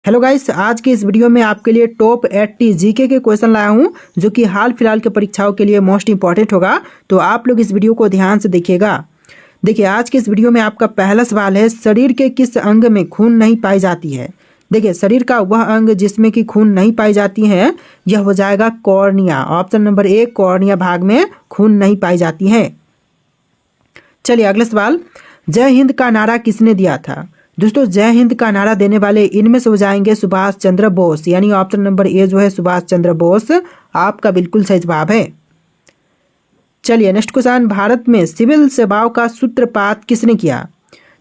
Hello guys, आज की इस वीडियो में आपके लिए टॉप 80 जीके के क्वेश्चन लाया हूं जो कि हाल फिलहाल के परीक्षाओं के लिए मोस्ट इंपॉर्टेंट होगा। तो आप लोग इस वीडियो को ध्यान से देखिएगा। देखिए, आज के इस वीडियो में आपका पहला सवाल है, शरीर के किस अंग में खून नहीं पाई जाती है। देखिए, शरीर का वह अंग जिसमें कि खून नहीं पाई जाती है यह हो जाएगा cornea. Option number A, cornea भाग में खून नहीं पाई जाती है। चलिए अगला सवाल, जय हिंद का नारा किसने दिया था। दोस्तों, जय हिंद का नारा देने वाले इनमें से हो जाएंगे सुभाष चंद्र बोस, यानी ऑप्शन नंबर ए जो है सुभाष चंद्र बोस आपका बिल्कुल सही जवाब है। चलिए नेक्स्ट क्वेश्चन, भारत में सिविल सेवाओं का सूत्रपात किसने किया।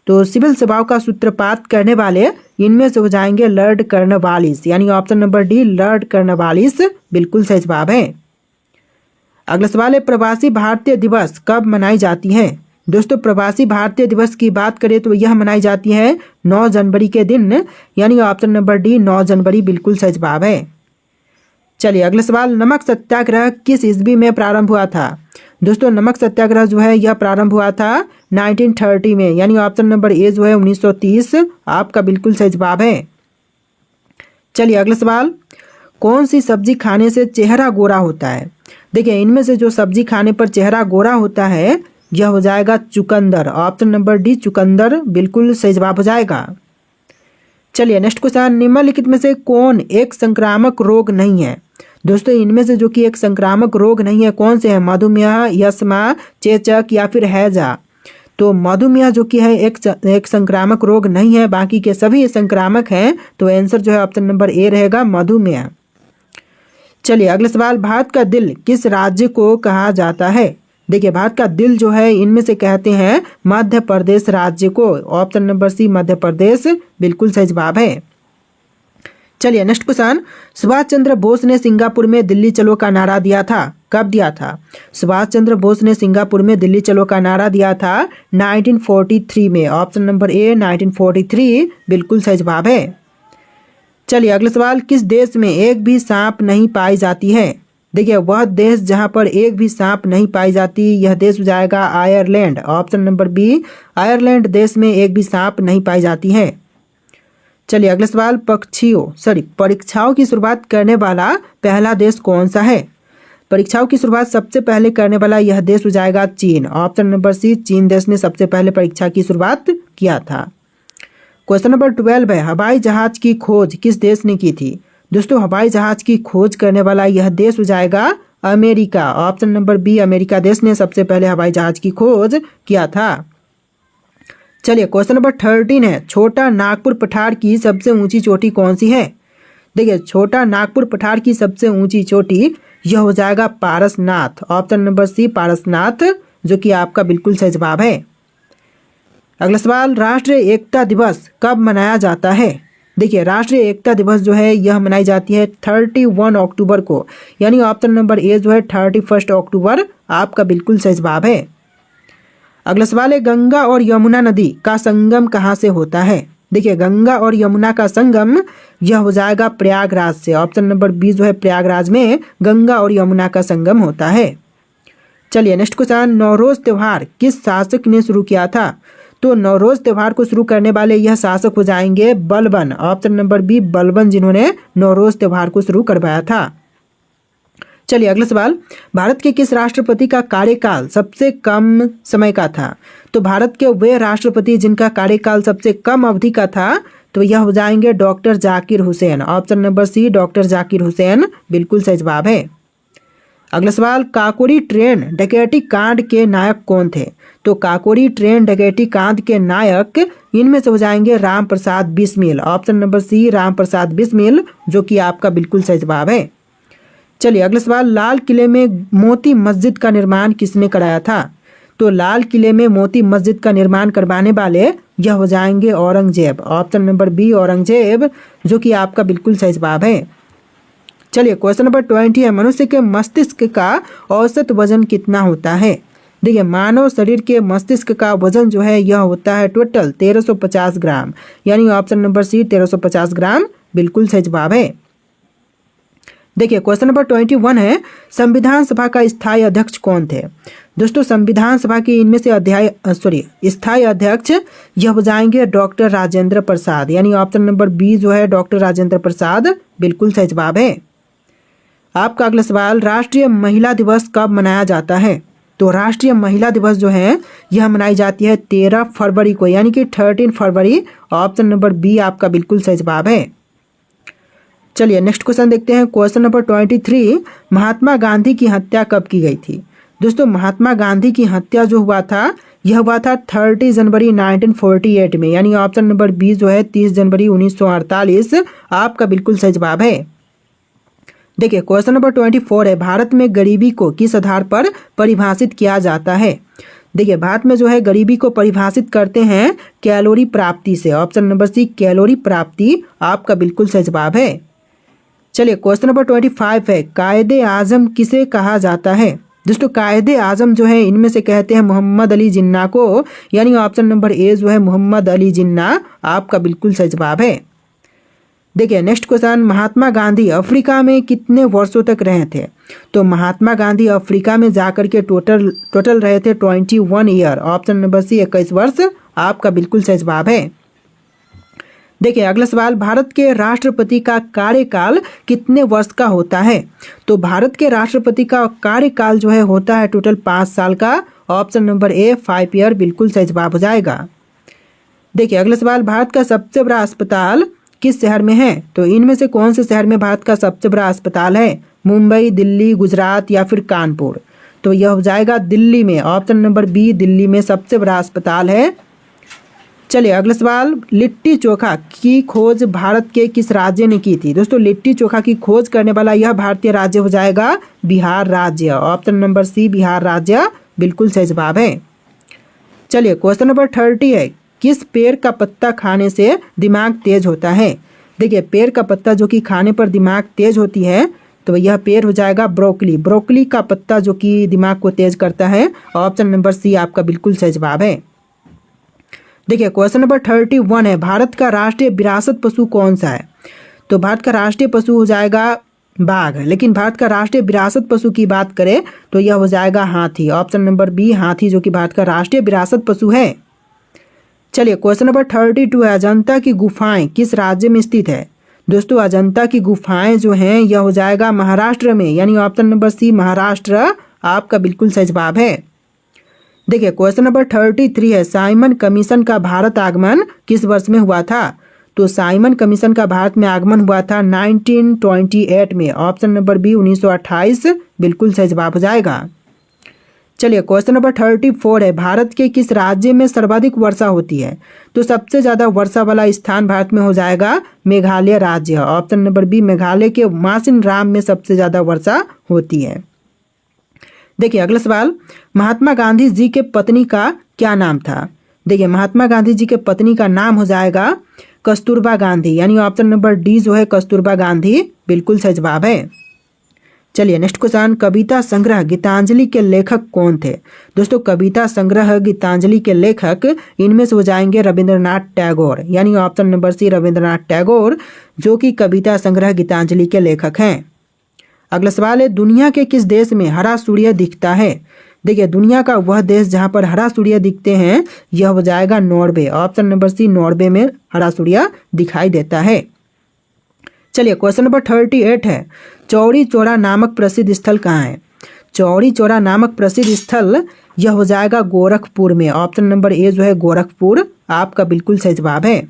तो सिविल सेवाओं का सूत्रपात करने वाले इनमें से हो जाएंगे लॉर्ड कॉर्नवालिस, यानी option number D Lord Cornwallis बिल्कुल सही जवाब है। अगला सवाल है, प्रवासी भारतीय दिवस कब मनाई जाती है। दोस्तों, प्रवासी भारतीय दिवस की बात करें तो यह मनाई जाती है 9 जनवरी के दिन, यानी ऑप्शन नंबर डी 9 जनवरी बिल्कुल सही जवाब है। चलिए अगला सवाल, नमक सत्याग्रह किस ईस्वी में प्रारंभ हुआ था। दोस्तों, नमक सत्याग्रह जो है यह प्रारंभ हुआ था 1930 में, यानी ऑप्शन नंबर ए जो है 1930 आपका बिल्कुल सही जवाब है। चलिए अगला सवाल, कौन सी सब्जी खाने से चेहरा गोरा होता है। देखिए, इनमें से जो सब्जी खाने पर चेहरा गोरा होता है यह हो जाएगा चुकंदर। ऑप्शन नंबर डी चुकंदर बिल्कुल सही जवाब हो जाएगा। चलिए नेक्स्ट क्वेश्चन, निम्नलिखित में से कौन एक संक्रामक रोग नहीं है। दोस्तों, इनमें से जो कि एक संक्रामक रोग नहीं है कौन से है, मधुमेह, यस्मा, चेचक या फिर हैजा। तो मधुमेह जो कि है एक संक्रामक रोग नहीं है, बाकी के सभी संक्रामक हैं। तो आंसर जो है ऑप्शन नंबर ए रहेगा मधुमेह। चलिए अगला सवाल, भारत का दिल किस राज्य को कहा जाता है। देखिए, भारत का दिल जो है इनमें से कहते हैं मध्य प्रदेश राज्य को। ऑप्शन नंबर सी मध्य प्रदेश बिल्कुल सही जवाब है। चलिए नेक्स्ट क्वेश्चन, सुभाष चंद्र बोस ने सिंगापुर में दिल्ली चलो का नारा दिया था, कब दिया था। सुभाष चंद्र बोस ने सिंगापुर में दिल्ली चलो का नारा दिया था 1943 में। ऑप्शन नंबर ए 1943 बिल्कुल सही जवाब है। चलिए अगला सवाल, किस देश में एक भी सांप नहीं पाई जाती है। देखिए, वह देश जहां पर एक भी सांप नहीं पाई जाती यह देश हो जाएगा Ireland. Option number B Ireland देश में एक भी सांप नहीं पाई जाती है। चलिए अगला सवाल, परीक्षाओं की शुरुआत करने वाला पहला देश कौन सा है। परीक्षाओं की शुरुआत सबसे पहले करने वाला यह देश हो जाएगा चीन। ऑप्शन नंबर सी चीन देश ने सबसे पहले परीक्षा की शुरुआत किया था। क्वेश्चन नंबर 12 है, हवाई जहाज की खोज किस देश ने की थी। दोस्तों, हवाई जहाज की खोज करने वाला यह देश हो जाएगा America. Option number B America देश ने सबसे पहले हवाई जहाज की खोज किया था। चलिए क्वेश्चन नंबर 13 है, छोटा नागपुर पठार की सबसे ऊंची चोटी कौन सी है। देखिए, छोटा नागपुर पठार की सबसे ऊंची चोटी यह हो जाएगा Parasnath. Option number C Parasnath जो कि आपका बिल्कुल सही जवाब है। अगला सवाल, राष्ट्रीय एकता दिवस कब मनाया जाता है। देखिए, राष्ट्रीय एकता दिवस जो है यह मनाई जाती है 31 अक्टूबर को, यानी ऑप्शन नंबर ए जो है 31 अक्टूबर आपका बिल्कुल सही जवाब है। अगला सवाल है, गंगा और यमुना नदी का संगम कहाँ से होता है। देखिए, गंगा और यमुना का संगम यह हो जाएगा प्रयागराज से। ऑप्शन नंबर बी जो है प्रयागराज में गंगा और यमुना का संगम होता है। चलिए नेक्स्ट क्वेश्चन, नवरोज त्योहार किस शासक ने शुरू किया था। तो नवरोज त्योहार को शुरू करने वाले यह शासक हो जाएंगे Balban. Option number B Balban जिन्होंने नवरोज त्योहार को शुरू करवाया था। चलिए अगला सवाल, भारत के किस राष्ट्रपति का कार्यकाल सबसे कम समय का था। तो भारत के वे राष्ट्रपति जिनका कार्यकाल सबसे कम अवधि का था तो यह हो जाएंगे doctor Zakir Hussain. Option number C doctor Zakir Hussain बिल्कुल सही जवाब है। अगला सवाल, काकोरी ट्रेन डकैती कांड के नायक कौन थे। तो काकोरी ट्रेन डकैती कांड के नायक इनमें से हो जाएंगे Ram Prasad Bismil. Option number C Ram Prasad Bismil जो कि आपका बिल्कुल सही जवाब है। चलिए अगला सवाल, लाल किले में मोती मस्जिद का निर्माण किसने कराया था। तो लाल किले में मोती मस्जिद का निर्माण करवाने वाले यह हो जाएंगे Aurangzeb. Option number B Aurangzeb जो कि आपका बिल्कुल सही जवाब है। चलिए क्वेश्चन नंबर 20 है, मनुष्य के मस्तिष्क का औसत वजन कितना होता है। देखिए, मानव शरीर के मस्तिष्क का वजन जो है यह होता है टोटल 1350 ग्राम, यानी ऑप्शन नंबर सी 1350 ग्राम बिल्कुल सही जवाब है। देखिए क्वेश्चन नंबर 21 है, संविधान सभा का स्थायी अध्यक्ष कौन थे? दोस्तों संविधान सभा के इनमें से स्थायी अध्यक्ष यह हो जाएंगे डॉक्टर राजेंद्र प्रसाद, यानी ऑप्शन नंबर बी जो है डॉक्टर राजेंद्र प्रसाद बिल्कुल सही जवाब है। आपका अगला सवाल, राष्ट्रीय महिला दिवस कब मनाया जाता है? तो राष्ट्रीय महिला दिवस जो है यह मनाई जाती है 13 फरवरी को, यानी कि 13 फरवरी। ऑप्शन नंबर बी आपका बिल्कुल सही जवाब है। चलिए नेक्स्ट क्वेश्चन देखते हैं। क्वेश्चन नंबर 23, महात्मा गांधी की हत्या कब की गई थी? दोस्तों महात्मा गांधी की हत्या जो हुआ था यह हुआ था 30 जनवरी 1948 में, यानी ऑप्शन नंबर बी जो है 30 जनवरी 1948 आपका बिल्कुल सही जवाब है। देखिए क्वेश्चन नंबर 24 है, भारत में गरीबी को किस आधार पर परिभाषित किया जाता है? देखिए भारत में जो है गरीबी को परिभाषित करते हैं कैलोरी प्राप्ति से। ऑप्शन नंबर सी कैलोरी प्राप्ति आपका बिल्कुल सही जवाब है। चलिए क्वेश्चन नंबर 25 है, कायदे आजम किसे कहा जाता है? दोस्तों कायदे आजम जो है इनमें से कहते हैं मोहम्मद अली जिन्ना को, यानी ऑप्शन नंबर ए जो है मोहम्मद अली जिन्ना आपका बिल्कुल सही जवाब है। देखिए next question, Mahatma Gandhi Africa में कितने वर्षों तक रहे थे? तो महात्मा गांधी अफ्रीका में जाकर के टोटल रहे थे 21 ईयर। ऑप्शन नंबर सी 21 वर्ष आपका बिल्कुल सही जवाब है। देखिए अगला सवाल, भारत के राष्ट्रपति का कार्यकाल कितने वर्ष का होता है? तो भारत के राष्ट्रपति का कार्यकाल जो है होता है टोटल 5 साल का। ऑप्शन नंबर ए 5 ईयर बिल्कुल सही जवाब हो जाएगा। देखिए अगला सवाल, भारत का सबसे बड़ा अस्पताल किस शहर में है? तो इनमें से कौन से शहर में भारत का सबसे बड़ा अस्पताल है? मुंबई, दिल्ली, गुजरात या फिर कानपुर? तो यह हो जाएगा दिल्ली में। ऑप्शन नंबर बी दिल्ली में सबसे बड़ा अस्पताल है। चलिए अगला सवाल, लिट्टी चोखा की खोज भारत के किस राज्य ने की थी? दोस्तों लिट्टी चोखा की खोज करने वाला यह भारतीय राज्य हो जाएगा बिहार राज्य। ऑप्शन नंबर सी बिहार राज्य बिल्कुल सही जवाब है। चलिए क्वेश्चन नंबर 30 है, किस पेड़ का पत्ता खाने से दिमाग तेज होता है? देखिए पेड़ का पत्ता जो कि खाने पर दिमाग तेज होती है तो यह पेड़ हो जाएगा ब्रोकली। ब्रोकली का पत्ता जो कि दिमाग को तेज करता है। ऑप्शन नंबर सी आपका बिल्कुल सही जवाब है। देखिए क्वेश्चन नंबर 31 है, भारत का राष्ट्रीय विरासत पशु कौन सा है? तो भारत का राष्ट्रीय पशु हो जाएगा बाघ, लेकिन भारत का राष्ट्रीय विरासत पशु की बात करें तो यह हो जाएगा हाथी। ऑप्शन नंबर बी हाथी जो कि भारत का राष्ट्रीय विरासत पशु है। चलिए क्वेश्चन नंबर 32 है, अजंता की गुफाएं किस राज्य में स्थित है? दोस्तों अजंता की गुफाएं जो हैं यह हो जाएगा महाराष्ट्र में, यानी ऑप्शन नंबर सी महाराष्ट्र आपका बिल्कुल सही जवाब है। देखिए क्वेश्चन नंबर 33 है, साइमन कमीशन का भारत आगमन किस वर्ष में हुआ था? तो साइमन कमीशन का भारत में आगमन हुआ था 1928 में। ऑप्शन नंबर बी 1928 बिल्कुल सही जवाब हो जाएगा। चलिए क्वेश्चन नंबर 34 है, भारत के किस राज्य में सर्वाधिक वर्षा होती है? तो सबसे ज्यादा वर्षा वाला स्थान भारत में हो जाएगा मेघालय राज्य। ऑप्शन नंबर बी मेघालय के मासिन राम में सबसे ज्यादा वर्षा होती है। देखिए अगला सवाल, महात्मा गांधी जी के पत्नी का क्या नाम था? देखिए महात्मा गांधी जी के पत्नी का नाम हो जाएगा कस्तूरबा गांधी, यानी ऑप्शन नंबर डी जो है कस्तूरबा गांधी बिल्कुल सही जवाब है। चलिए नेक्स्ट क्वेश्चन, कविता संग्रह गीतांजलि के लेखक कौन थे? दोस्तों कविता संग्रह गीतांजलि के लेखक इनमें से हो जाएंगे रविंद्रनाथ टैगोर, यानी option number C Rabindranath Tagore जो कि कविता संग्रह गीतांजलि के लेखक हैं। अगला सवाल है, दुनिया के किस देश में हरा सूर्य दिखता है? देखिए दुनिया का वह देश जहां पर हरा सूर्य दिखते हैं यह हो जाएगा Norway. Option number C Norway में हरा सूर्य दिखाई देता है। चलिए क्वेश्चन नंबर 38 है, चौरी चौरा नामक प्रसिद्ध स्थल कहाँ है? चौरी चौरा नामक प्रसिद्ध स्थल यह हो जाएगा गोरखपुर में। ऑप्शन नंबर ए जो है गोरखपुर आपका बिल्कुल सही जवाब है।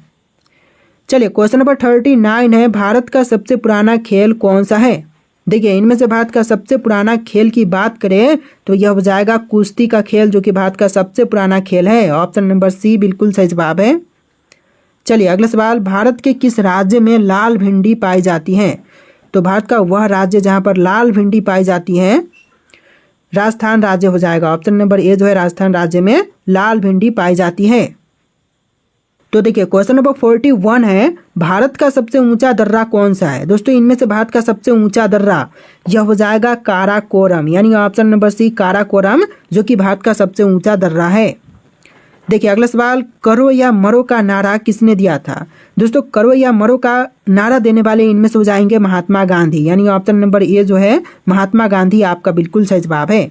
चलिए क्वेश्चन नंबर 39 है, भारत का सबसे पुराना खेल कौन सा है? देखिए इनमें से भारत का सबसे पुराना खेल की बात करें तो यह हो जाएगा कुश्ती का खेल जो कि भारत का सबसे पुराना खेल है। ऑप्शन नंबर सी बिल्कुल सही जवाब है। चलिए अगला सवाल, भारत के किस राज्य में लाल भिंडी पाई जाती है? तो भारत का वह राज्य जहां पर लाल भिंडी पाई जाती है राजस्थान राज्य हो जाएगा। ऑप्शन नंबर ए जो है राजस्थान राज्य में लाल भिंडी पाई जाती है। तो देखिए क्वेश्चन नंबर 41 है, भारत का सबसे ऊंचा दर्रा कौन सा है? दोस्तों इनमें से भारत का सबसे ऊंचा दर्रा यह हो जाएगा काराकोरम, यानी ऑप्शन नंबर सी काराकोरम जो कि भारत का सबसे ऊंचा दर्रा है। देखिए अगला सवाल, करो या मरो का नारा किसने दिया था? दोस्तों करो या मरो का नारा देने वाले इनमें से हो जाएंगे महात्मा गांधी, यानी ऑप्शन नंबर ए जो है महात्मा गांधी आपका बिल्कुल सही जवाब है।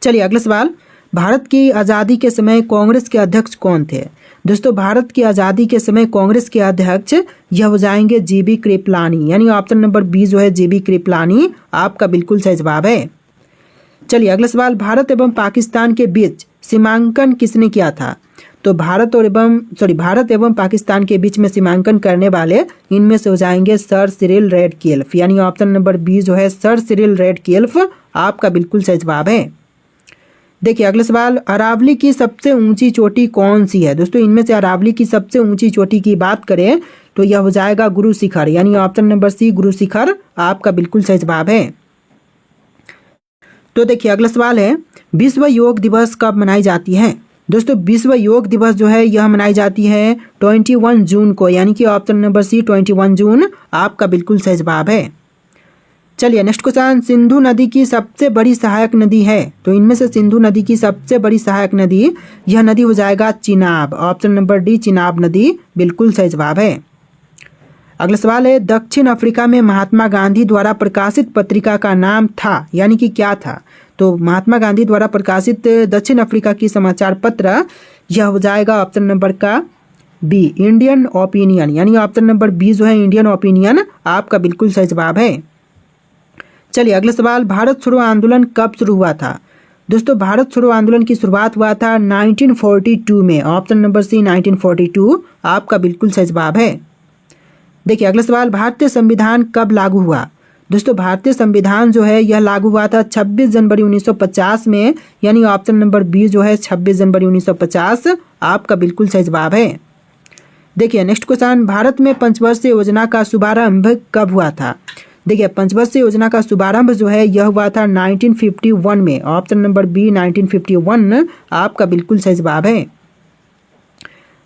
चलिए अगला सवाल, भारत की आज़ादी के समय कांग्रेस के अध्यक्ष कौन थे? दोस्तों भारत की आज़ादी के समय कांग्रेस के अध्यक्ष यह हो जाएंगे जीबी कृपलानी, यानी ऑप्शन नंबर बी जो है जीबी कृपलानी आपका बिल्कुल सही जवाब है। चलिए अगला सवाल, भारत एवं पाकिस्तान के बीच सीमांकन किसने किया था? तो भारत एवं पाकिस्तान के बीच में सीमांकन करने वाले इनमें से हो जाएंगे सर सिरिल रैडक्लिफ, यानी ऑप्शन नंबर बी जो है सर सिरिल रैडक्लिफ आपका बिल्कुल सही जवाब है। देखिए अगला सवाल, अरावली की सबसे ऊंची चोटी कौन सी है? दोस्तों इनमें से अरावली की सबसे ऊंची चोटी की बात करें तो यह हो जाएगा गुरु शिखर, यानी ऑप्शन नंबर सी गुरु शिखर आपका बिल्कुल सही जवाब है। तो देखिए अगला सवाल है, विश्व योग दिवस कब मनाई जाती है? दोस्तों विश्व योग दिवस जो है यह मनाई जाती है 21 जून को, यानी कि ऑप्शन नंबर सी 21 जून आपका बिल्कुल सही जवाब है। चलिए नेक्स्ट क्वेश्चन, सिंधु नदी की सबसे बड़ी सहायक नदी है? तो इनमें से सिंधु नदी की सबसे बड़ी सहायक नदी यह नदी हो जाएगा Chenab, option number D Chenab नदी बिल्कुल सही जवाब है। अगला सवाल है, दक्षिण अफ्रीका में महात्मा गांधी द्वारा प्रकाशित पत्रिका का नाम था, यानी कि क्या था? तो महात्मा गांधी द्वारा प्रकाशित दक्षिण अफ्रीका की समाचार पत्र यह हो जाएगा ऑप्शन नंबर का बी इंडियन ओपिनियन, यानी ऑप्शन नंबर बी जो है इंडियन ओपिनियन आपका बिल्कुल सही जवाब है। चलिए अगला सवाल, भारत छोड़ो आंदोलन कब शुरू हुआ था? दोस्तों भारत छोड़ो आंदोलन की शुरुआत हुआ था 1942 में, ऑप्शन नंबर सी 1942 आपका बिल्कुल सही जवाब है। देखिए अगला सवाल, भारतीय संविधान कब लागू हुआ? दोस्तों भारतीय संविधान जो है यह लागू हुआ था 26 जनवरी 1950 में, यानी ऑप्शन नंबर बी जो है 26 जनवरी 1950 आपका बिल्कुल सही जवाब है। देखिए नेक्स्ट क्वेश्चन, भारत में पंचवर्षीय योजना का शुभारंभ कब हुआ था? देखिए पंचवर्षीय योजना का शुभारंभ जो है यह हुआ था 1951 में, ऑप्शन नंबर बी 1951 आपका बिल्कुल सही जवाब है।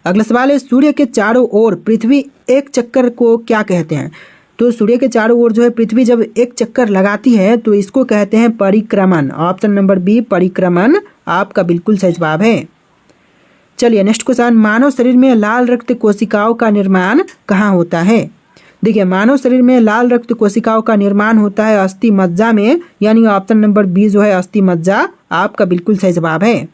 अगला सवाल है, सूर्य के चारों ओर पृथ्वी एक चक्कर को क्या कहते हैं? तो सूर्य के चारों ओर जो है पृथ्वी जब एक चक्कर लगाती है तो इसको कहते हैं परिक्रमण, ऑप्शन नंबर बी परिक्रमण आपका बिल्कुल सही जवाब है। चलिए नेक्स्ट क्वेश्चन, मानव शरीर में लाल रक्त कोशिकाओं का निर्माण कहाँ होता है? देखिए मानव शरीर में लाल रक्त कोशिकाओं का निर्माण होता है अस्थि मज्जा में, यानी ऑप्शन नंबर बी जो है अस्थि मज्जा आपका बिल्कुल सही जवाब है।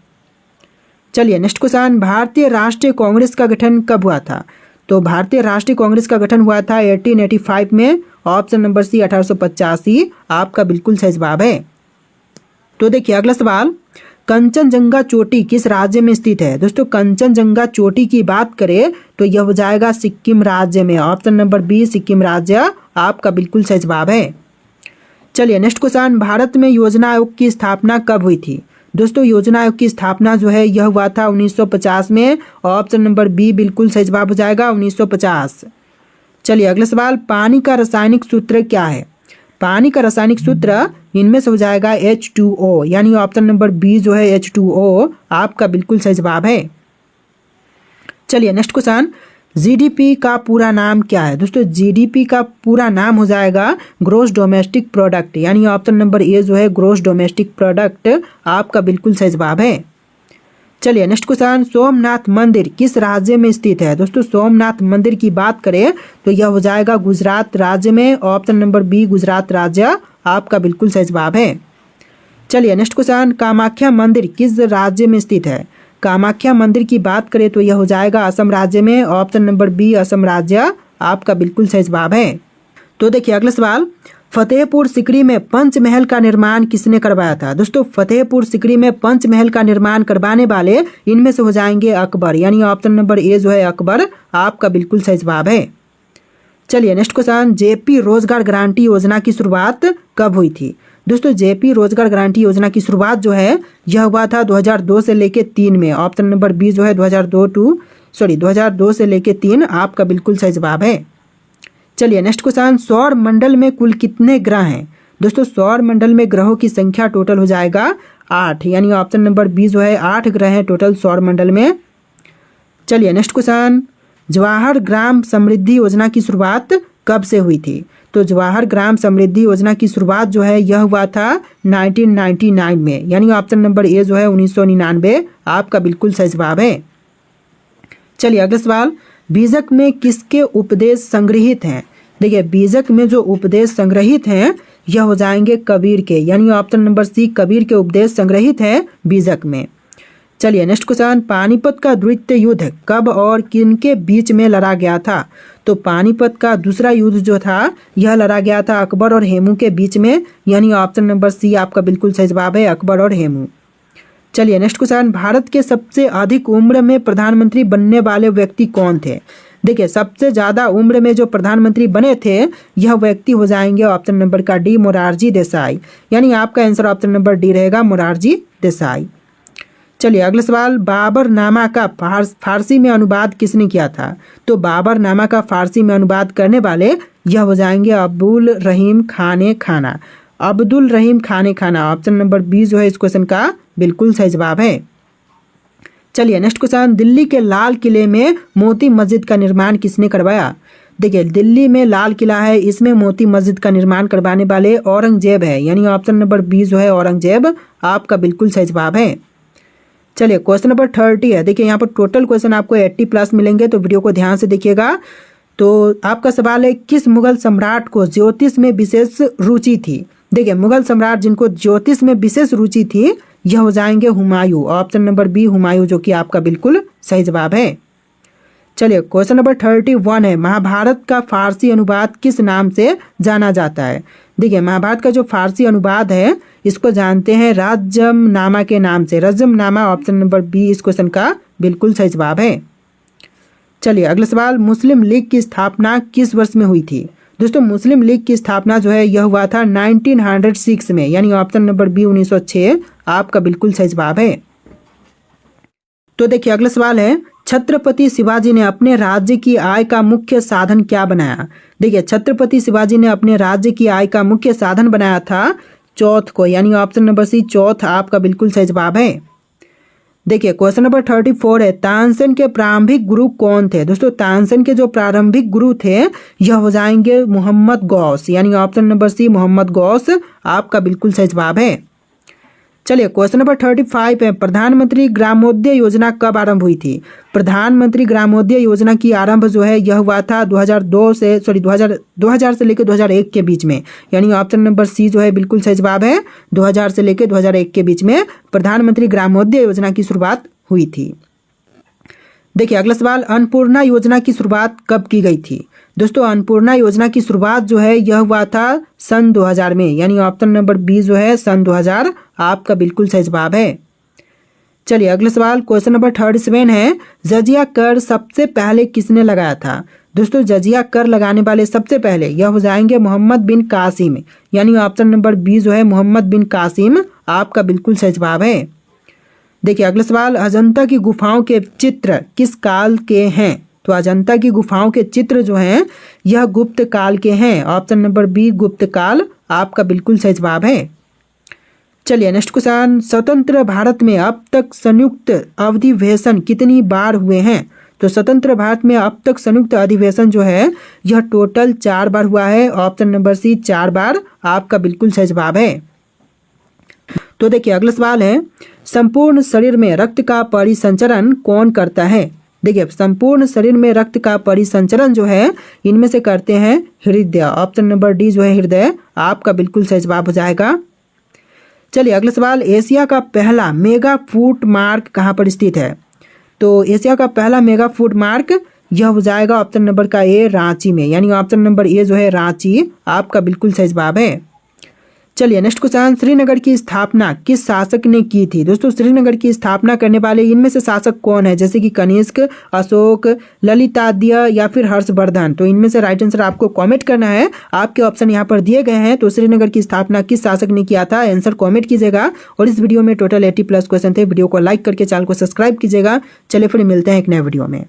चलिए नेक्स्ट क्वेश्चन, भारतीय राष्ट्रीय कांग्रेस का गठन कब हुआ था? तो भारतीय राष्ट्रीय कांग्रेस का गठन हुआ था 1885 में, ऑप्शन नंबर सी 1885 आपका बिल्कुल सही जवाब है। तो देखिए अगला सवाल, कंचनजंगा चोटी किस राज्य में स्थित है? दोस्तों कंचनजंगा चोटी की बात करें तो यह हो जाएगा सिक्किम राज्य में, ऑप्शन नंबर बी सिक्किम राज्य आपका बिल्कुल सही जवाब है। चलिए नेक्स्ट क्वेश्चन, भारत में योजना आयोग की स्थापना कब हुई थी? दोस्तों योजना आयोग की स्थापना जो है यह हुआ था 1950 में, ऑप्शन नंबर बी बिल्कुल सही जवाब हो जाएगा 1950। चलिए अगला सवाल, पानी का रासायनिक सूत्र क्या है? पानी का रासायनिक सूत्र इनमें से हो जाएगा H2O, यानी ऑप्शन नंबर बी जो है H2O आपका बिल्कुल सही जवाब है। चलिए नेक्स्ट क्वेश्चन, जीडीपी का पूरा नाम क्या है? दोस्तों जीडीपी का पूरा नाम हो जाएगा ग्रोस डोमेस्टिक प्रोडक्ट, यानी ऑप्शन नंबर ए जो है ग्रोस डोमेस्टिक प्रोडक्ट आपका बिल्कुल सही जवाब है। चलिए नेक्स्ट क्वेश्चन, सोमनाथ मंदिर किस राज्य में स्थित है? दोस्तों सोमनाथ मंदिर की बात करें तो यह हो जाएगा गुजरात राज्य में, ऑप्शन नंबर बी गुजरात राज्य आपका बिल्कुल सही जवाब है। चलिए नेक्स्ट क्वेश्चन, कामाख्या मंदिर किस राज्य में स्थित है? कामाख्या मंदिर की बात करें तो यह हो जाएगा असम राज्य में, ऑप्शन नंबर बी असम राज्य आपका बिल्कुल सही जवाब है। तो देखिए अगला सवाल, फतेहपुर सिकरी में पंचमहल का निर्माण किसने करवाया था? दोस्तों फतेहपुर सिकरी में पंचमहल का निर्माण करवाने वाले इनमें से हो जाएंगे अकबर, यानी ऑप्शन नंबर ए जो है अकबर आपका बिल्कुल सही जवाब है। चलिए नेक्स्ट क्वेश्चन, जेपी रोजगार गारंटी योजना की शुरुआत कब हुई थी? दोस्तों जेपी रोजगार गारंटी योजना की शुरुआत जो है यह हुआ था 2002 से लेके 3 में, ऑप्शन नंबर बी जो है 2002 से लेके 3 आपका बिल्कुल सही जवाब है। चलिए नेक्स्ट क्वेश्चन, सौर मंडल में कुल कितने ग्रह हैं? दोस्तों सौर मंडल में ग्रहों की संख्या टोटल हो जाएगा 8, यानी ऑप्शन नंबर बी जो है 8 ग्रह हैं टोटल सौर मंडल में। चलिए नेक्स्ट क्वेश्चन, जवाहर ग्राम समृद्धि योजना की शुरुआत कब से हुई थी? तो जवाहर ग्राम समृद्धि योजना की शुरुआत जो है यह हुआ था 1999 में, यानी ऑप्शन नंबर ए जो है 1999 आपका बिल्कुल सही जवाब है। चलिए अगला सवाल, बीजक में किसके उपदेश संग्रहित हैं? देखिए बीजक में जो उपदेश संग्रहित हैं यह हो जाएंगे कबीर के, यानी ऑप्शन नंबर सी कबीर के उपदेश संग्रहित हैं बीजक में। चलिए नेक्स्ट क्वेश्चन, पानीपत का द्वितीय युद्ध कब और किनके बीच में लड़ा गया था? तो पानीपत का दूसरा युद्ध जो था यह लड़ा गया था अकबर और हेमू के बीच में, यानी ऑप्शन नंबर सी आपका बिल्कुल सही जवाब है, अकबर और हेमू। चलिए नेक्स्ट क्वेश्चन, भारत के सबसे अधिक उम्र में प्रधानमंत्री बनने वाले व्यक्ति कौन थे? देखिए सबसे ज्यादा उम्र में जो प्रधानमंत्री बने थे यह व्यक्ति हो जाएंगे ऑप्शन नंबर का डी मोरारजी देसाई, यानी आपका आंसर ऑप्शन नंबर डी रहेगा मोरारजी देसाई। चलिए अगला सवाल, बाबरनामा का फारसी में अनुवाद किसने किया था? तो बाबरनामा का फारसी में अनुवाद करने वाले यह हो जाएंगे अब्दुल रहीम खाने खाना, अब्दुल रहीम खाने खाना, ऑप्शन नंबर बी जो है इस क्वेश्चन का बिल्कुल सही जवाब है। चलिए नेक्स्ट क्वेश्चन, दिल्ली के लाल किले में मोती मस्जिद का निर्माण किसने करवाया? देखिए दिल्ली में लाल किला है, इसमें मोती मस्जिद का निर्माण करवाने वाले औरंगजेब है, यानी ऑप्शन नंबर बी जो है औरंगजेब आपका बिल्कुल सही जवाब है। चलिए क्वेश्चन नंबर 30 है। देखिए यहाँ पर टोटल क्वेश्चन आपको 80+ मिलेंगे, तो वीडियो को ध्यान से देखिएगा। तो आपका सवाल है, किस मुगल सम्राट को ज्योतिष में विशेष रुचि थी? देखिए मुगल सम्राट जिनको ज्योतिष में विशेष रुचि थी यह हो जाएंगे Humayun, option number B Humayun जो कि आपका बिल्कुल सही जवाब है। चलिए क्वेश्चन नंबर 31 है, महाभारत का फारसी अनुवाद किस नाम से जाना जाता है? देखिए महाभारत का जो फारसी अनुवाद है इसको जानते हैं रजमनामा के नाम से, रजमनामा, ऑप्शन नंबर बी इस क्वेश्चन का बिल्कुल सही जवाब है। चलिए अगला सवाल, मुस्लिम लीग की स्थापना किस वर्ष में हुई थी? दोस्तों मुस्लिम लीग की स्थापना जो है यह हुआ था 1906 में, यानी ऑप्शन नंबर बी 1906 आपका बिल्कुल सही जवाब है। तो देखिए अगला सवाल है, छत्रपति शिवाजी ने अपने राज्य की आय का मुख्य साधन क्या बनाया? देखिए छत्रपति शिवाजी ने अपने राज्य की आय का मुख्य साधन बनाया था चौथ को, यानी ऑप्शन नंबर सी चौथ आपका बिल्कुल सही जवाब है। देखिए क्वेश्चन नंबर 34 है, तानसेन के प्रारंभिक गुरु कौन थे? दोस्तों तानसेन के जो प्रारंभिक गुरु थे यह हो जाएंगे मोहम्मद गौस, यानी option number C Mohammad Ghaus आपका बिल्कुल सही जवाब है। चलिए क्वेश्चन नंबर 35 है, प्रधानमंत्री ग्रामोदय योजना कब आरंभ हुई थी? प्रधानमंत्री ग्रामोदय योजना की आरंभ जो है यह हुआ था 2000 से लेकर 2001 के बीच में, यानी ऑप्शन नंबर सी जो है बिल्कुल सही जवाब है, 2000 से लेकर 2001 के बीच में प्रधानमंत्री ग्रामोदय योजना की शुरुआत हुई थी। देखिए अगला सवाल, अन्नपूर्णा योजना की शुरुआत कब की गई थी? दोस्तों अन्नपूर्णा योजना की शुरुआत जो है यह हुआ था सन 2000 में, यानी ऑप्शन नंबर बी जो है सन 2000 आपका बिल्कुल सही जवाब है। चलिए अगला सवाल, क्वेश्चन नंबर 37 है, जजिया कर सबसे पहले किसने लगाया था? दोस्तों जजिया कर लगाने वाले सबसे पहले यह हो जाएंगे मोहम्मद बिन कासिम, यानी ऑप्शन नंबर बी जो है मोहम्मद बिन कासिम आपका बिल्कुल सही जवाब है। देखिए अगला सवाल, अजंता की गुफाओं के चित्र किस काल के हैं? तो अजंता की गुफाओं के चित्र जो हैं यह गुप्त काल के हैं, ऑप्शन नंबर बी गुप्त काल आपका बिल्कुल सही जवाब है। चलिए नेक्स्ट क्वेश्चन, स्वतंत्र भारत में अब तक संयुक्त अधिवेशन कितनी बार हुए हैं? तो स्वतंत्र भारत में अब तक संयुक्त अधिवेशन जो है यह टोटल 4 बार हुआ है, ऑप्शन नंबर सी 4 बार आपका बिल्कुल सही जवाब है। तो देखिए अगला सवाल है, संपूर्ण शरीर में रक्त का परिसंचरण कौन करता है? देखिए संपूर्ण शरीर में रक्त का परिसंचरण जो है इनमें से करते हैं हृदय, ऑप्शन नंबर डी जो है हृदय आपका बिल्कुल सही जवाब हो जाएगा। चलिए अगला सवाल, एशिया का पहला मेगा फूड मार्क कहाँ पर स्थित है? तो एशिया का पहला मेगा फूड मार्क यह हो जाएगा ऑप्शन नंबर का ए रांची में, यानी ऑप्शन नंबर ए जो है रांची आपका बिल्कुल सही जवाब है। चलिए नेक्स्ट क्वेश्चन, श्रीनगर की स्थापना किस शासक ने की थी? दोस्तों श्रीनगर की स्थापना करने वाले इनमें से शासक कौन है? जैसे कि कनिष्क, अशोक, ललितादित्य या फिर हर्षवर्धन। तो इनमें से राइट आंसर आपको कमेंट करना है, आपके ऑप्शन यहाँ पर दिए गए हैं। तो श्रीनगर की स्थापना किस शासक ने किया था, आंसर कमेंट कीजिएगा। और इस वीडियो में टोटल 80+ क्वेश्चन थे। वीडियो को लाइक करके चैनल को सब्सक्राइब कीजिएगा। चलिए फिर मिलते हैं एक नए वीडियो में।